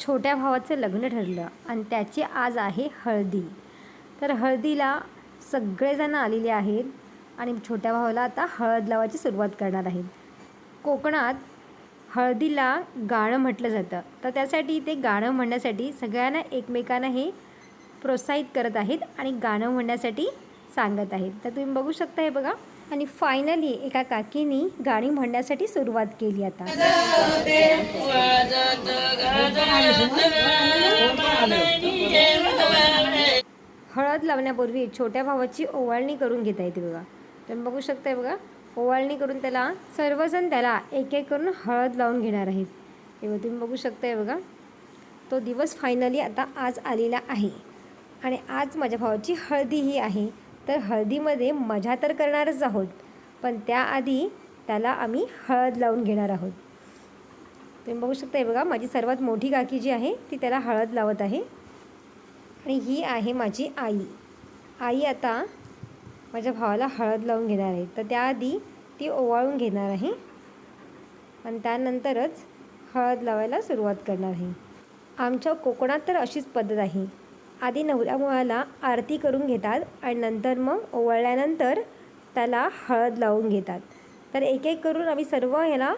छोट्या भावाचं लग्न ठरलं आणि त्याची आज आहे हळदी. तर हळदीला सगळेजण आलेले आहेत आणि छोट्या भावाला आता हळद लावायची सुरुवात करणार आहेत. कोकणात हळदीला गाणं म्हटलं जातं, तर त्यासाठी ते गाणं म्हणण्यासाठी सगळ्यांना एकमेकांना हे प्रोत्साहित करत आहेत आणि गाणं म्हणण्यासाठी सांगत आहेत. तर तुम्ही बघू शकता हे बघा. आणि फायनली एका काकींनी गाणी म्हणण्यासाठी सुरुवात केली. आता हळद लावण्यापूर्वी छोट्या भावाची ओवाळणी करून घेता येते बघा. तुम्ही बघू शकता बघा, ओवाळणी करून त्याला सर्वजण त्याला एक एक करून हळद लावून घेणार आहेत. हे बघा, तुम्ही बघू शकताय बघा. तो दिवस फायनली आता आज आलेला आहे आणि आज माझ्या भावाची हळदीही आहे. तर हळदीमध्ये मजा तर करणारच आहोत, पण त्याआधी त्याला आम्ही हळद लावून घेणार आहोत. तुम्ही बघू शकता बघा, माझी सर्वात मोठी काकी जी आहे ती त्याला हळद लावत आहे आणि ही आहे माझी आई. आई आता माझ्या भावाला हळद लावून घेणार आहे. तर त्याआधी ती ओवाळून घेणार आहे आणि त्यानंतरच हळद लावायला सुरुवात करणार आहे. आमच्या कोकणात तर अशीच पद्धत आहे. आधी नवऱ्या मुलाला आरती करून घेतात आणि नंतर मग ओवाळल्यानंतर त्याला हळद लावून घेतात. तर एक एक करून आम्ही सर्व ह्याला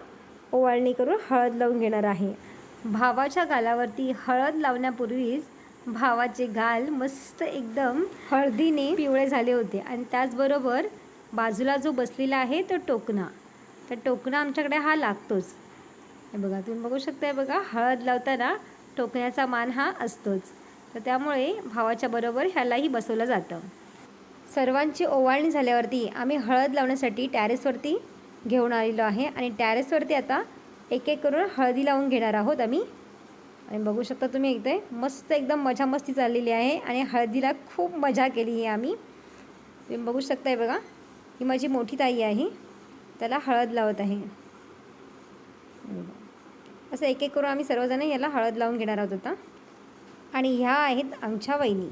ओवाळणी करून हळद लावून घेणार आहे. भावाच्या गालावरती हळद लावण्यापूर्वीच भावाचे गाल मस्त एकदम हळदीने पिवळे झाले होते आणि त्याचबरोबर बाजूला जो बसलेला आहे तो टोकणा, तर टोकणा आमच्याकडे हा लागतोच. हे बघा, तुम्ही बघू शकताय बघा, हळद लावताना टोकण्याचा मान हा असतोच. तर त्यामुळे भावाच्या बरोबर ह्यालाही बसवलं जातं. सर्वांची ओवाळणी झाल्यावरती आम्ही हळद लावण्यासाठी टॅरेसवरती घेऊन आलेलो आहे आणि टॅरेसवरती आता एक एक करून हळदी लावून घेणार आहोत आम्ही. आणि बघू शकता तुम्ही एकदम मस्त एकदम मजा मस्ती चाललेली आहे आणि हळदीला खूप मजा केली आहे आम्ही. तुम्ही बघू शकताय बघा, ही माझी मोठी ताई आहे, त्याला हळद लावत आहे. असं एक एक करून आम्ही सर्वजण याला हळद लावून घेणार आहोत आता. आणि ह्या आहेत आमच्या वहिनी.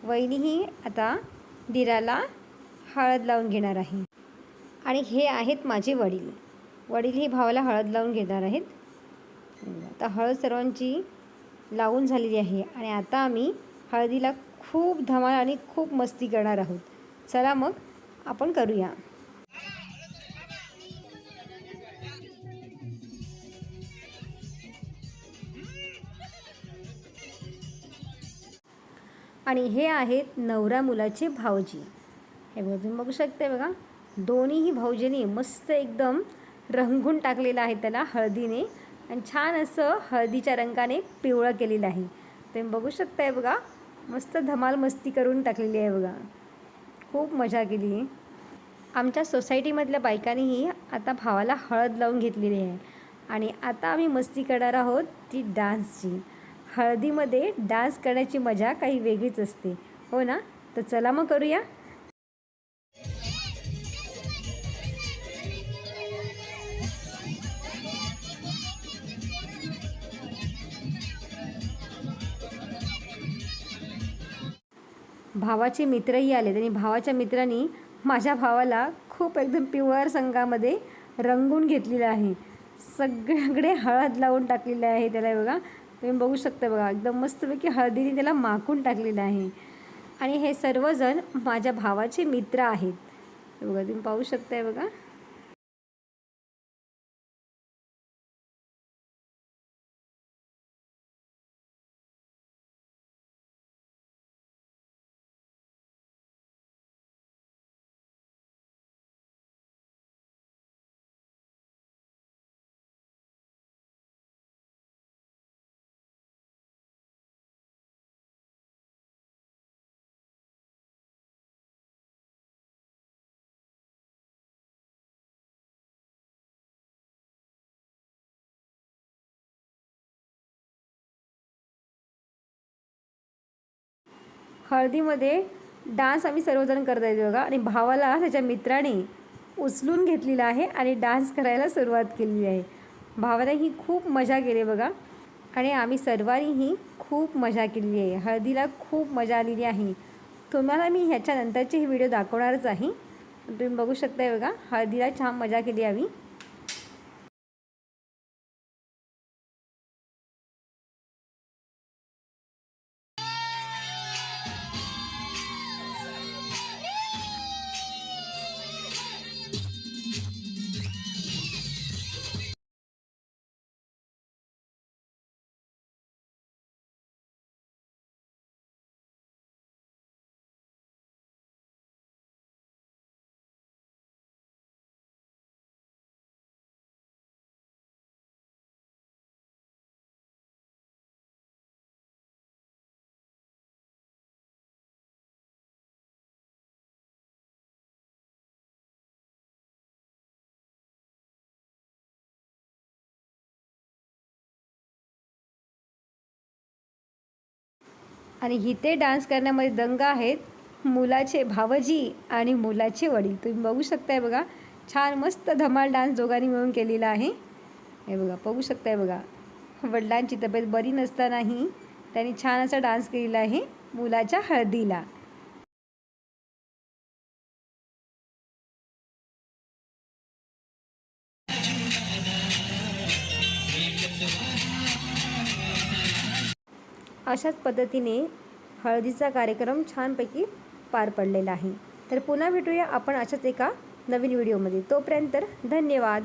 वहिनीही आता दिराला हळद लावून घेणार आहे. आणि हे आहेत माझे वडील. वडीलही भावाला हळद लावून घेणार आहेत. आता हळद सर्वांची लावून झालेली आहे आणि आता आम्ही हळदीला खूप धमाल आणि खूप मस्ती करणार आहोत. चला मग आपण करूया. आणि हे आहेत नवरा मुलाचे भाऊजी. हे बघा, तुम्ही बघू शकता बघा, दोन्हीही भाऊजींनी मस्त एकदम रंगून टाकलेलं आहे त्याला हळदीने आणि छान असं हळदीच्या रंगाने पिवळं केलेलं आहे. तुम्ही बघू शकताय बघा, मस्त धमाल मस्ती करून टाकलेली आहे बघा. खूप मजा केली आहे. आमच्या सोसायटीमधल्या बायकांनीही आता भावाला हळद लावून घेतलेली आहे आणि आता आम्ही मस्ती करणार आहोत ती डान्सची. हळदीमध्ये डान्स करण्याची मजा काही वेगळीच असते, हो ना? तर चला मग करूया. भावाचे मित्रही आले आणि भावाच्या मित्रांनी माझ्या भावाला खूप एकदम पिवळ्या रंगामध्ये रंगून घेतलेलं आहे. सगळीकडे हळद लावून टाकलेलं आहे त्याला बघा. तुम्ही बघू शकता बघा, एकदम मस्तपैकी हळदीने त्याला माखून टाकलेलं आहे. आणि हे सर्वजण माझ्या भावाचे मित्र आहेत. बघा, तुम्ही पाहू शकताय बघा. हळदीमध्ये डान्स आम्ही सर्वजण करत आहे बघा आणि भावाला त्याच्या मित्राने उचलून घेतलेला आहे आणि डान्स करायला सुरुवात केलेली आहे. भावालाही खूप मजा केली बघा आणि आम्ही सर्वांनीही खूप मजा केलेली आहे. हळदीला खूप मजा आलेली आहे. तुम्हाला मी ह्याच्यानंतरचे हे व्हिडिओ दाखवणारच आहे. तुम्ही बघू शकताय बघा, हळदीला छान मजा केली आम्ही. आणि इथे डान्स करण्यामध्ये दंग आहेत मुलाचे भावजी आणि मुलाचे वडील. तुम्ही बघू शकताय बघा, छान मस्त धमाल डान्स दोघांनी मिळून केलेला आहे. हे बघा, बघू शकताय बघा, वडिलांची तब्येत बरी नसतानाही त्यांनी छान असा डान्स केलेला आहे मुलाच्या हळदीला. अशाच पद्धतीने हळदीचा कार्यक्रम छानपैकी पार पडलेला आहे. तर पुन्हा भेटूया आपण अशाच एका नवीन व्हिडिओमध्ये. तोपर्यंत धन्यवाद.